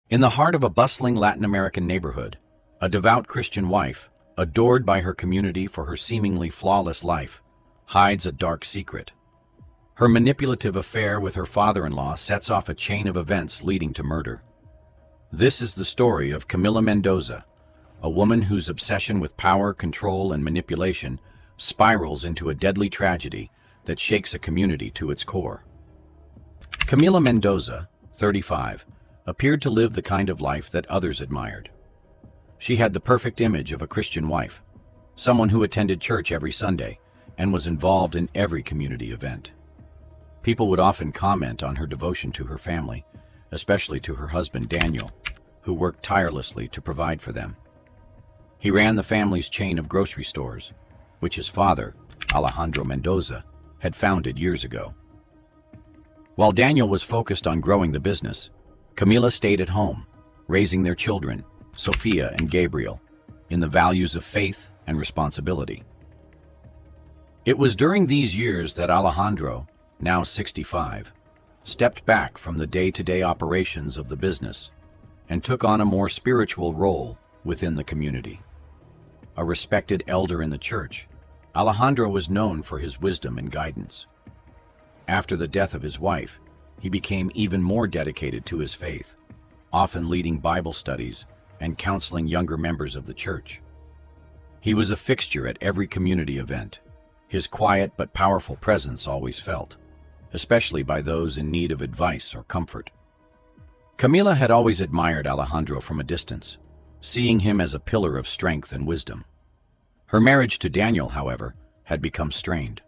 In the heart of a bustling Latin American neighborhood, a devout Christian wife, adored by her community for her seemingly flawless life, hides a dark secret. Her manipulative affair with her father-in-law sets off a chain of events leading to murder. This is the story of Camila Mendoza, a woman whose obsession with power, control, and manipulation spirals into a deadly tragedy that shakes a community to its core. Camila Mendoza, 35, appeared to live the kind of life that others admired. She had the perfect image of a Christian wife, someone who attended church every Sunday and was involved in every community event. People would often comment on her devotion to her family, especially to her husband Daniel, who worked tirelessly to provide for them. He ran the family's chain of grocery stores, which his father, Alejandro Mendoza, had founded years ago. While Daniel was focused on growing the business, Camila stayed at home, raising their children, Sophia and Gabriel, in the values of faith and responsibility. It was during these years that Alejandro, now 65, stepped back from the day-to-day operations of the business and took on a more spiritual role within the community. A respected elder in the church, Alejandro was known for his wisdom and guidance. After the death of his wife, he became even more dedicated to his faith, often leading Bible studies and counseling younger members of the church. He was a fixture at every community event, his quiet but powerful presence always felt, especially by those in need of advice or comfort. Camila had always admired Alejandro from a distance, seeing him as a pillar of strength and wisdom. Her marriage to Daniel, however, had become strained.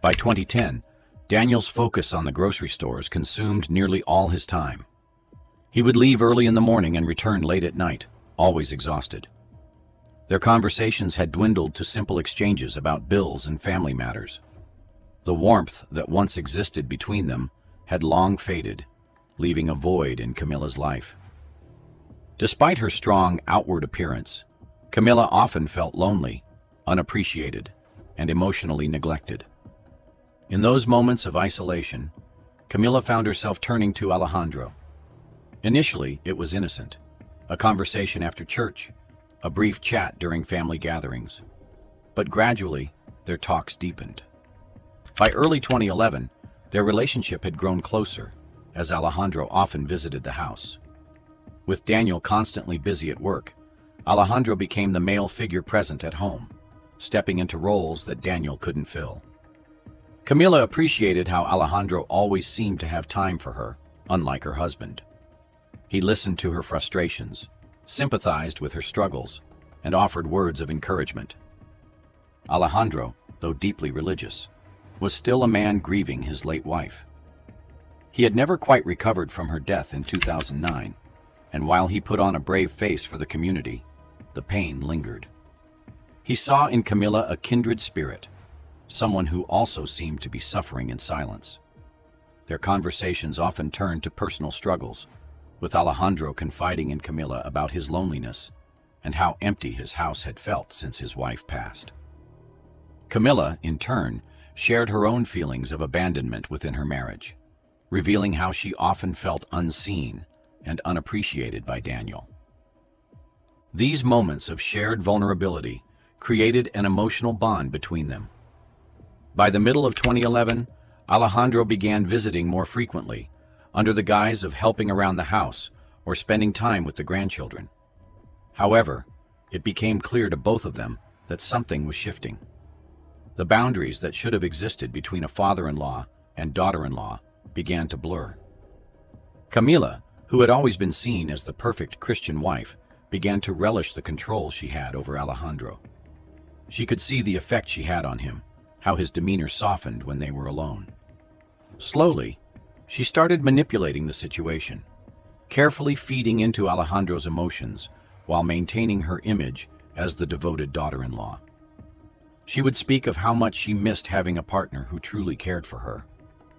By 2010, Daniel's focus on the grocery stores consumed nearly all his time. He would leave early in the morning and return late at night, always exhausted. Their conversations had dwindled to simple exchanges about bills and family matters. The warmth that once existed between them had long faded, leaving a void in Camila's life. Despite her strong outward appearance, Camila often felt lonely, unappreciated, and emotionally neglected. In those moments of isolation, Camila found herself turning to Alejandro. Initially, it was innocent, a conversation after church, a brief chat during family gatherings. But gradually, their talks deepened. By early 2011, their relationship had grown closer, as Alejandro often visited the house. With Daniel constantly busy at work, Alejandro became the male figure present at home, stepping into roles that Daniel couldn't fill. Camila appreciated how Alejandro always seemed to have time for her, unlike her husband. He listened to her frustrations, sympathized with her struggles, and offered words of encouragement. Alejandro, though deeply religious, was still a man grieving his late wife. He had never quite recovered from her death in 2009, and while he put on a brave face for the community, the pain lingered. He saw in Camila a kindred spirit, someone who also seemed to be suffering in silence. Their conversations often turned to personal struggles, with Alejandro confiding in Camila about his loneliness and how empty his house had felt since his wife passed. Camila, in turn, shared her own feelings of abandonment within her marriage, revealing how she often felt unseen and unappreciated by Daniel. These moments of shared vulnerability created an emotional bond between them. By the middle of 2011, Alejandro began visiting more frequently, under the guise of helping around the house or spending time with the grandchildren. However, it became clear to both of them that something was shifting. The boundaries that should have existed between a father-in-law and daughter-in-law began to blur. Camila, who had always been seen as the perfect Christian wife, began to relish the control she had over Alejandro. She could see the effect she had on him, how his demeanor softened when they were alone. Slowly, she started manipulating the situation, carefully feeding into Alejandro's emotions while maintaining her image as the devoted daughter-in-law. She would speak of how much she missed having a partner who truly cared for her,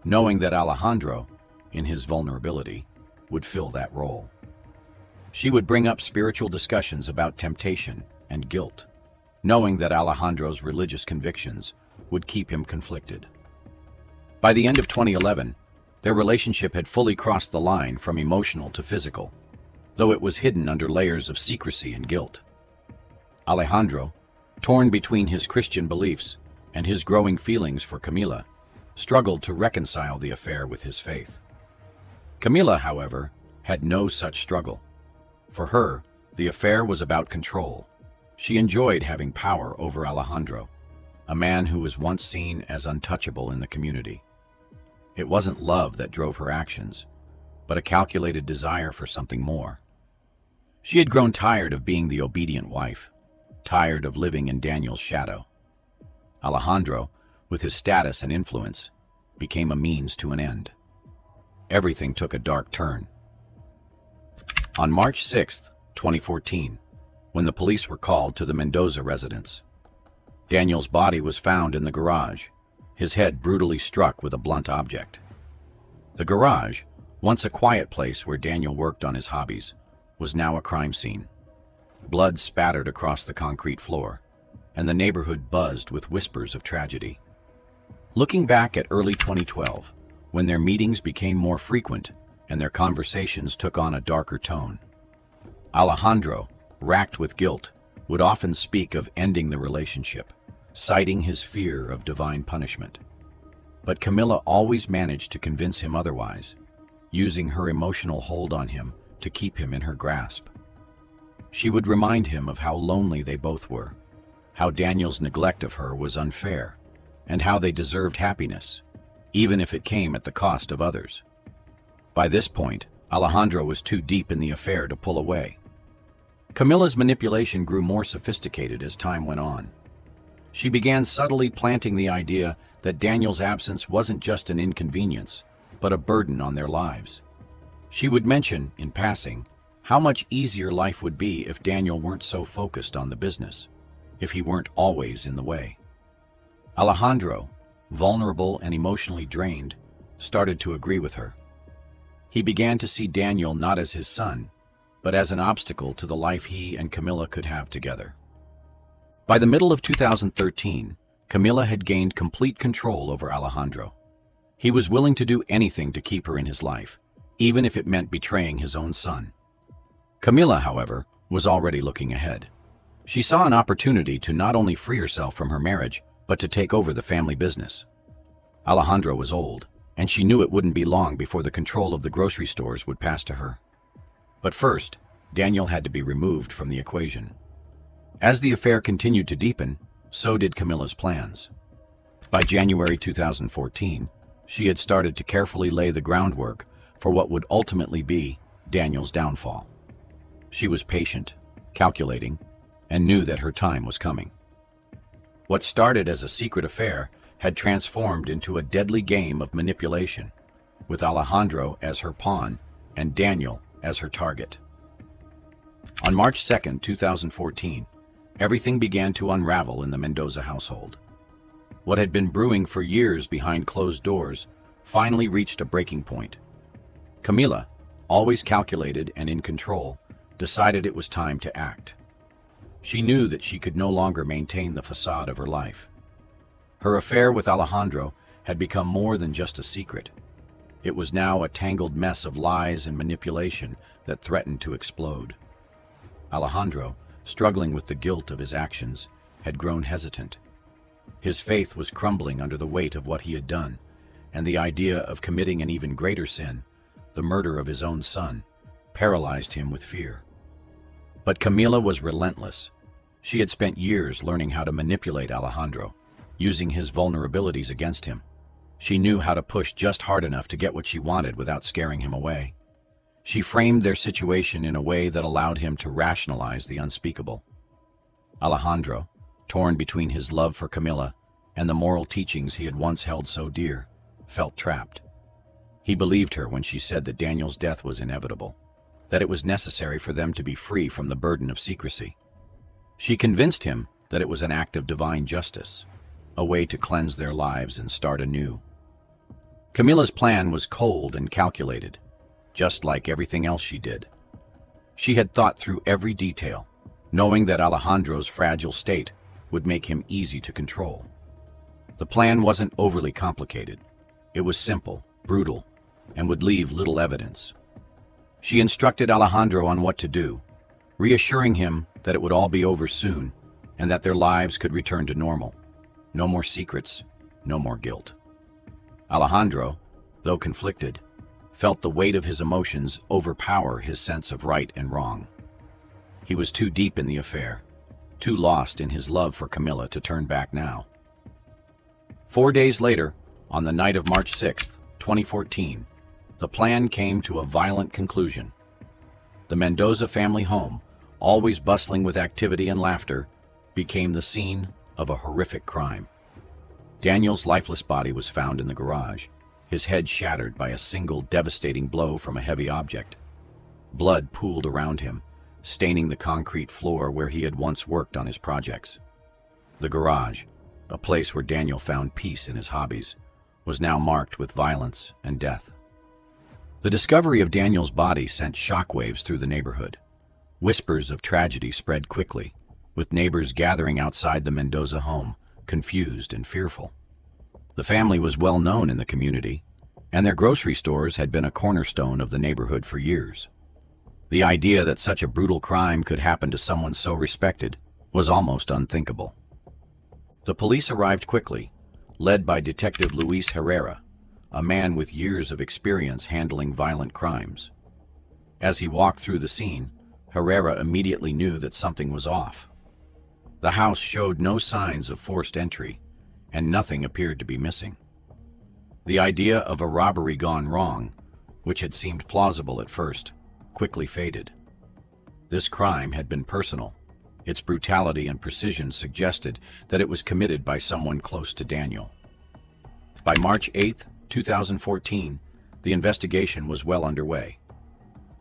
knowing that Alejandro, in his vulnerability, would fill that role. She would bring up spiritual discussions about temptation and guilt, knowing that Alejandro's religious convictions would keep him conflicted. By the end of 2011, their relationship had fully crossed the line from emotional to physical, though it was hidden under layers of secrecy and guilt. Alejandro, torn between his Christian beliefs and his growing feelings for Camila, struggled to reconcile the affair with his faith. Camila, however, had no such struggle. For her, the affair was about control. She enjoyed having power over Alejandro, a man who was once seen as untouchable in the community. It wasn't love that drove her actions, but a calculated desire for something more. She had grown tired of being the obedient wife, tired of living in Daniel's shadow. Alejandro, with his status and influence, became a means to an end. Everything took a dark turn. On March 6, 2014, when the police were called to the Mendoza residence, Daniel's body was found in the garage, his head brutally struck with a blunt object. The garage, once a quiet place where Daniel worked on his hobbies, was now a crime scene. Blood spattered across the concrete floor, and the neighborhood buzzed with whispers of tragedy. Looking back at early 2012, when their meetings became more frequent and their conversations took on a darker tone, Alejandro, racked with guilt, would often speak of ending the relationship, citing his fear of divine punishment. But Camila always managed to convince him otherwise, using her emotional hold on him to keep him in her grasp. She would remind him of how lonely they both were, how Daniel's neglect of her was unfair, and how they deserved happiness, even if it came at the cost of others. By this point, Alejandro was too deep in the affair to pull away. Camila's manipulation grew more sophisticated as time went on. She began subtly planting the idea that Daniel's absence wasn't just an inconvenience, but a burden on their lives. She would mention, in passing, how much easier life would be if Daniel weren't so focused on the business, if he weren't always in the way. Alejandro, vulnerable and emotionally drained, started to agree with her. He began to see Daniel not as his son, but as an obstacle to the life he and Camila could have together. By the middle of 2013, Camila had gained complete control over Alejandro. He was willing to do anything to keep her in his life, even if it meant betraying his own son. Camila, however, was already looking ahead. She saw an opportunity to not only free herself from her marriage, but to take over the family business. Alejandro was old, and she knew it wouldn't be long before the control of the grocery stores would pass to her. But first, Daniel had to be removed from the equation. As the affair continued to deepen, so did Camila's plans. By January 2014, she had started to carefully lay the groundwork for what would ultimately be Daniel's downfall. She was patient, calculating, and knew that her time was coming. What started as a secret affair had transformed into a deadly game of manipulation, with Alejandro as her pawn and Daniel as her target. On March 2, 2014, everything began to unravel in the Mendoza household. What had been brewing for years behind closed doors finally reached a breaking point. Camila, always calculated and in control, decided it was time to act. She knew that she could no longer maintain the facade of her life. Her affair with Alejandro had become more than just a secret. It was now a tangled mess of lies and manipulation that threatened to explode. Alejandro, struggling with the guilt of his actions, had grown hesitant. His faith was crumbling under the weight of what he had done, and the idea of committing an even greater sin, the murder of his own son, paralyzed him with fear. But Camila was relentless. She had spent years learning how to manipulate Alejandro, using his vulnerabilities against him. She knew how to push just hard enough to get what she wanted without scaring him away. She framed their situation in a way that allowed him to rationalize the unspeakable. Alejandro, torn between his love for Camila and the moral teachings he had once held so dear, felt trapped. He believed her when she said that Daniel's death was inevitable, that it was necessary for them to be free from the burden of secrecy. She convinced him that it was an act of divine justice, a way to cleanse their lives and start anew. Camila's plan was cold and calculated, just like everything else she did. She had thought through every detail, knowing that Alejandro's fragile state would make him easy to control. The plan wasn't overly complicated. It was simple, brutal, and would leave little evidence. She instructed Alejandro on what to do, reassuring him that it would all be over soon and that their lives could return to normal. No more secrets, no more guilt. Alejandro, though conflicted, felt the weight of his emotions overpower his sense of right and wrong. He was too deep in the affair, too lost in his love for Camila to turn back now. 4 days later, on the night of March 6, 2014, the plan came to a violent conclusion. The Mendoza family home, always bustling with activity and laughter, became the scene of a horrific crime. Daniel's lifeless body was found in the garage, his head shattered by a single devastating blow from a heavy object. Blood pooled around him, staining the concrete floor where he had once worked on his projects. The garage, a place where Daniel found peace in his hobbies, was now marked with violence and death. The discovery of Daniel's body sent shockwaves through the neighborhood. Whispers of tragedy spread quickly, with neighbors gathering outside the Mendoza home, confused and fearful. The family was well known in the community, and their grocery stores had been a cornerstone of the neighborhood for years. The idea that such a brutal crime could happen to someone so respected was almost unthinkable. The police arrived quickly, led by Detective Luis Herrera, a man with years of experience handling violent crimes. As he walked through the scene, Herrera immediately knew that something was off. The house showed no signs of forced entry, and nothing appeared to be missing. The idea of a robbery gone wrong, which had seemed plausible at first, quickly faded. This crime had been personal. Its brutality and precision suggested that it was committed by someone close to Daniel. By March 8, 2014, the investigation was well underway.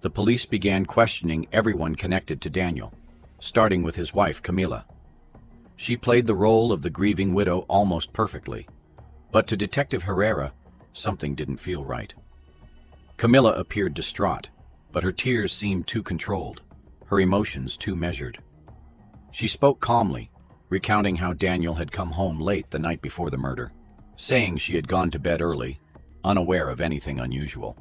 The police began questioning everyone connected to Daniel, starting with his wife, Camila. She played the role of the grieving widow almost perfectly, but to Detective Herrera, something didn't feel right. Camila appeared distraught, but her tears seemed too controlled, her emotions too measured. She spoke calmly, recounting how Daniel had come home late the night before the murder, saying she had gone to bed early, unaware of anything unusual.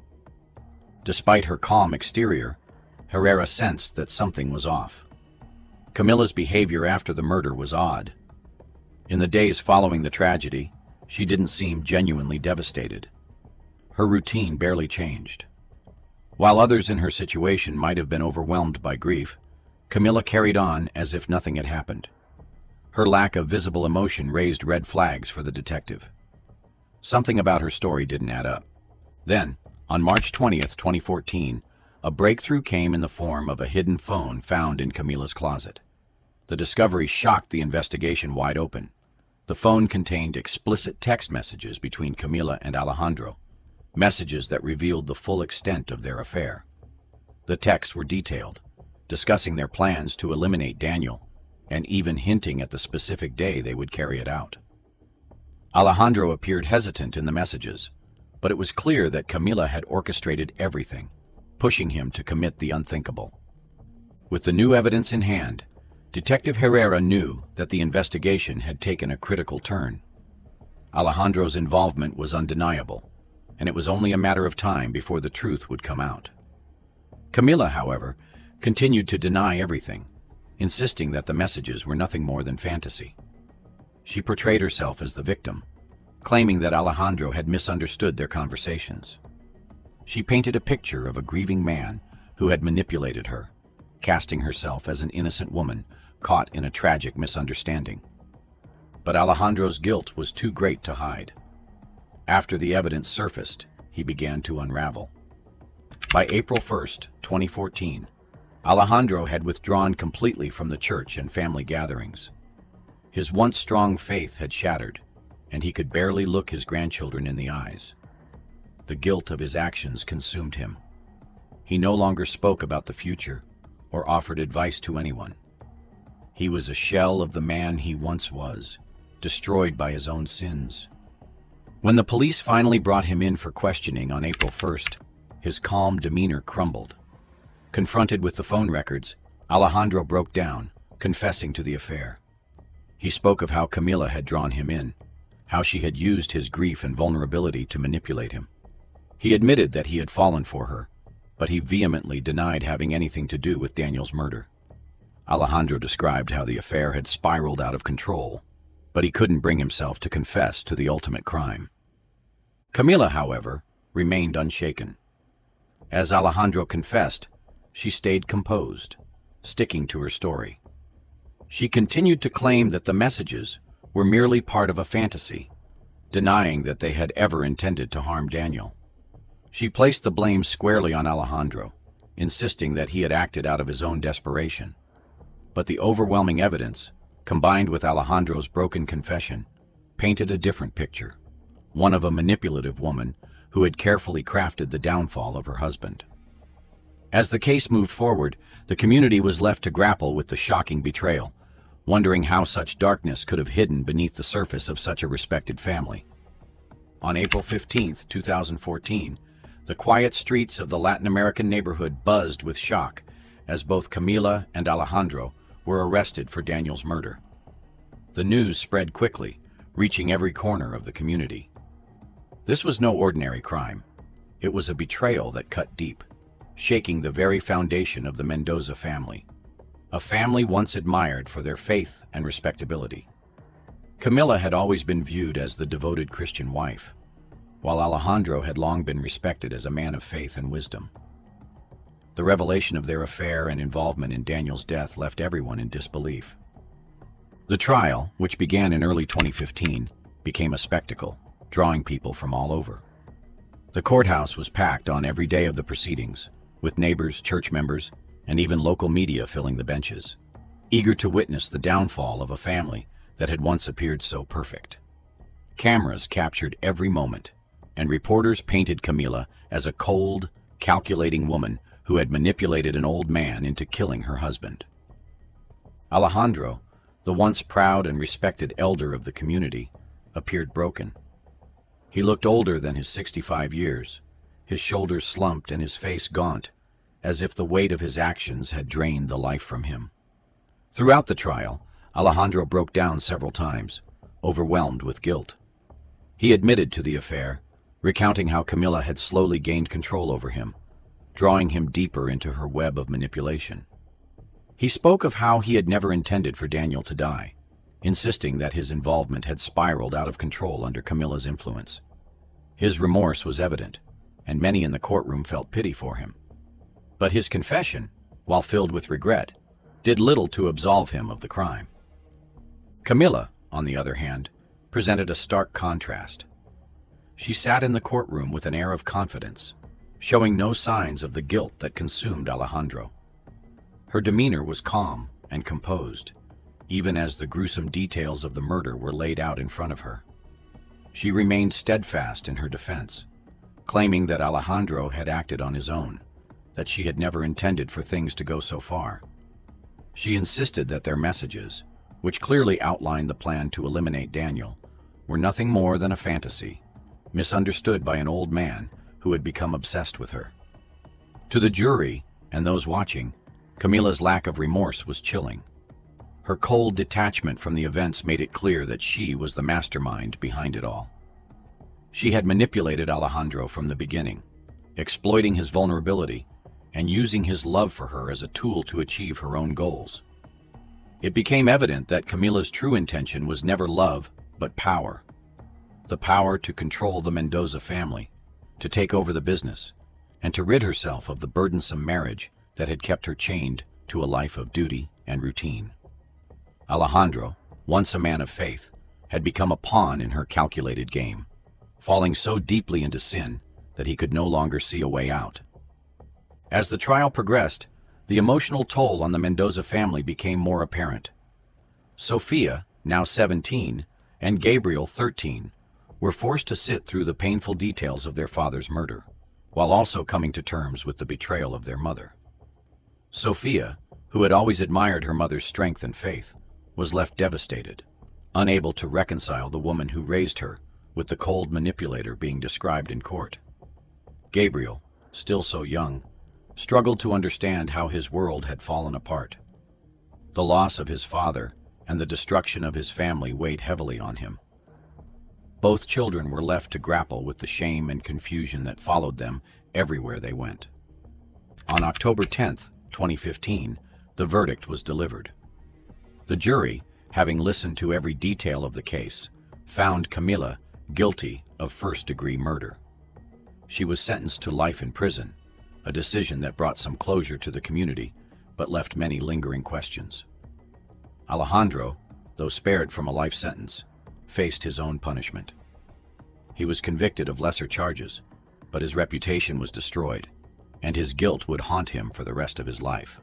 Despite her calm exterior, Herrera sensed that something was off. Camila's behavior after the murder was odd. In the days following the tragedy, she didn't seem genuinely devastated. Her routine barely changed. While others in her situation might have been overwhelmed by grief, Camila carried on as if nothing had happened. Her lack of visible emotion raised red flags for the detective. Something about her story didn't add up. Then, on March 20th, 2014, a breakthrough came in the form of a hidden phone found in Camila's closet. The discovery shocked the investigation wide open. The phone contained explicit text messages between Camila and Alejandro, messages that revealed the full extent of their affair. The texts were detailed, discussing their plans to eliminate Daniel, and even hinting at the specific day they would carry it out. Alejandro appeared hesitant in the messages, but it was clear that Camila had orchestrated everything, pushing him to commit the unthinkable. With the new evidence in hand, Detective Herrera knew that the investigation had taken a critical turn. Alejandro's involvement was undeniable, and it was only a matter of time before the truth would come out. Camila, however, continued to deny everything, insisting that the messages were nothing more than fantasy. She portrayed herself as the victim, claiming that Alejandro had misunderstood their conversations. She painted a picture of a grieving man who had manipulated her, casting herself as an innocent woman caught in a tragic misunderstanding. But Alejandro's guilt was too great to hide. After the evidence surfaced, he began to unravel. By April 1st, 2014, Alejandro had withdrawn completely from the church and family gatherings. His once strong faith had shattered, and he could barely look his grandchildren in the eyes. The guilt of his actions consumed him. He no longer spoke about the future or offered advice to anyone. He was a shell of the man he once was, destroyed by his own sins. When the police finally brought him in for questioning on April 1st, his calm demeanor crumbled. Confronted with the phone records, Alejandro broke down, confessing to the affair. He spoke of how Camila had drawn him in, how she had used his grief and vulnerability to manipulate him. He admitted that he had fallen for her, but he vehemently denied having anything to do with Daniel's murder. Alejandro described how the affair had spiraled out of control, but he couldn't bring himself to confess to the ultimate crime. Camila, however, remained unshaken. As Alejandro confessed, she stayed composed, sticking to her story. She continued to claim that the messages were merely part of a fantasy, denying that they had ever intended to harm Daniel. She placed the blame squarely on Alejandro, insisting that he had acted out of his own desperation. But the overwhelming evidence, combined with Alejandro's broken confession, painted a different picture, one of a manipulative woman who had carefully crafted the downfall of her husband. As the case moved forward, the community was left to grapple with the shocking betrayal, wondering how such darkness could have hidden beneath the surface of such a respected family. On April 15, 2014, the quiet streets of the Latin American neighborhood buzzed with shock as both Camila and Alejandro were arrested for Daniel's murder. The news spread quickly, reaching every corner of the community. This was no ordinary crime. It was a betrayal that cut deep, shaking the very foundation of the Mendoza family, a family once admired for their faith and respectability. Camila had always been viewed as the devoted Christian wife, while Alejandro had long been respected as a man of faith and wisdom. The revelation of their affair and involvement in Daniel's death left everyone in disbelief. The trial, which began in early 2015, became a spectacle, drawing people from all over. The courthouse was packed on every day of the proceedings, with neighbors, church members, and even local media filling the benches, eager to witness the downfall of a family that had once appeared so perfect. Cameras captured every moment, and reporters painted Camila as a cold, calculating woman who had manipulated an old man into killing her husband. Alejandro, the once proud and respected elder of the community, appeared broken. He looked older than his 65 years, his shoulders slumped and his face gaunt, as if the weight of his actions had drained the life from him. Throughout the trial, Alejandro broke down several times, overwhelmed with guilt. He admitted to the affair, recounting how Camila had slowly gained control over him, drawing him deeper into her web of manipulation. He spoke of how he had never intended for Daniel to die, insisting that his involvement had spiraled out of control under Camila's influence. His remorse was evident, and many in the courtroom felt pity for him. But his confession, while filled with regret, did little to absolve him of the crime. Camila, on the other hand, presented a stark contrast. She sat in the courtroom with an air of confidence, showing no signs of the guilt that consumed Alejandro. Her demeanor was calm and composed, even as the gruesome details of the murder were laid out in front of her. She remained steadfast in her defense, claiming that Alejandro had acted on his own, that she had never intended for things to go so far. She insisted that their messages, which clearly outlined the plan to eliminate Daniel, were nothing more than a fantasy, misunderstood by an old man who had become obsessed with her. To the jury and those watching, Camila's lack of remorse was chilling. Her cold detachment from the events made it clear that she was the mastermind behind it all. She had manipulated Alejandro from the beginning, exploiting his vulnerability and using his love for her as a tool to achieve her own goals. It became evident that Camila's true intention was never love, but power. The power to control the Mendoza family, to take over the business, and to rid herself of the burdensome marriage that had kept her chained to a life of duty and routine. Alejandro, once a man of faith, had become a pawn in her calculated game, falling so deeply into sin that he could no longer see a way out. As the trial progressed, the emotional toll on the Mendoza family became more apparent. Sophia, now 17, and Gabriel, 13, were forced to sit through the painful details of their father's murder, while also coming to terms with the betrayal of their mother. Sophia, who had always admired her mother's strength and faith, was left devastated, unable to reconcile the woman who raised her with the cold manipulator being described in court. Gabriel, still so young, struggled to understand how his world had fallen apart. The loss of his father and the destruction of his family weighed heavily on him. Both children were left to grapple with the shame and confusion that followed them everywhere they went. On October 10, 2015, the verdict was delivered. The jury, having listened to every detail of the case, found Camilla guilty of first-degree murder. She was sentenced to life in prison, a decision that brought some closure to the community, but left many lingering questions. Alejandro, though spared from a life sentence, faced his own punishment. He was convicted of lesser charges, but his reputation was destroyed, and his guilt would haunt him for the rest of his life.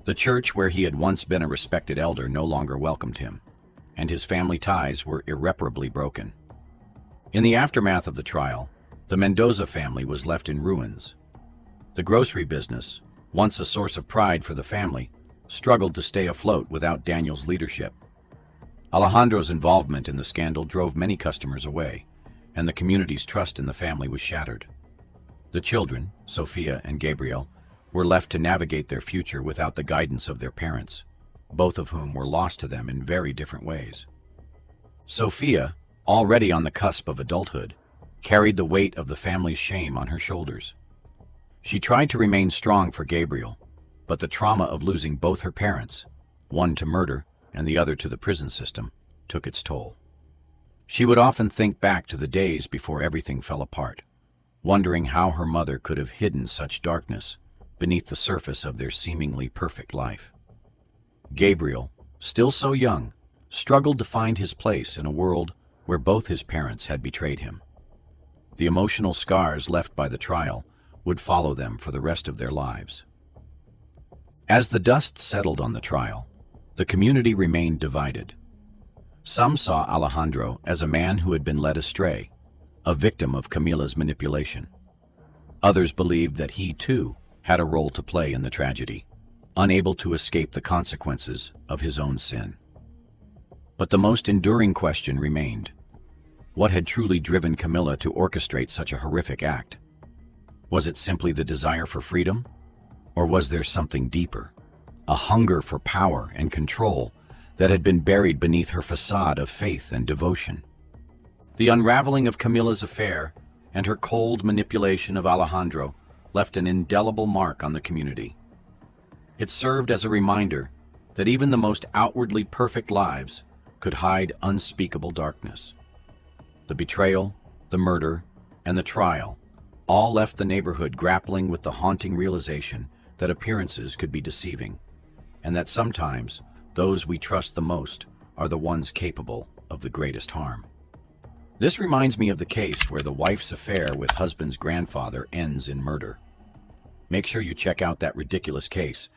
The church where he had once been a respected elder no longer welcomed him, and his family ties were irreparably broken. In the aftermath of the trial, the Mendoza family was left in ruins. The grocery business, once a source of pride for the family, struggled to stay afloat without Daniel's leadership. Alejandro's involvement in the scandal drove many customers away, and the community's trust in the family was shattered. The children, Sofia and Gabriel, were left to navigate their future without the guidance of their parents, both of whom were lost to them in very different ways. Sofia, already on the cusp of adulthood, carried the weight of the family's shame on her shoulders. She tried to remain strong for Gabriel, but the trauma of losing both her parents, one to murder and the other to the prison system, took its toll. She would often think back to the days before everything fell apart, wondering how her mother could have hidden such darkness beneath the surface of their seemingly perfect life. Gabriel, still so young, struggled to find his place in a world where both his parents had betrayed him. The emotional scars left by the trial would follow them for the rest of their lives. As the dust settled on the trial, the community remained divided. Some saw Alejandro as a man who had been led astray, a victim of Camila's manipulation. Others believed that he, too, had a role to play in the tragedy, unable to escape the consequences of his own sin. But the most enduring question remained: what had truly driven Camila to orchestrate such a horrific act? Was it simply the desire for freedom? Or was there something deeper, a hunger for power and control that had been buried beneath her facade of faith and devotion? The unraveling of Camila's affair and her cold manipulation of Alejandro left an indelible mark on the community. It served as a reminder that even the most outwardly perfect lives could hide unspeakable darkness. The betrayal, the murder, and the trial all left the neighborhood grappling with the haunting realization that appearances could be deceiving, and that sometimes those we trust the most are the ones capable of the greatest harm. This reminds me of the case where the wife's affair with husband's grandfather ends in murder. Make sure you check out that ridiculous case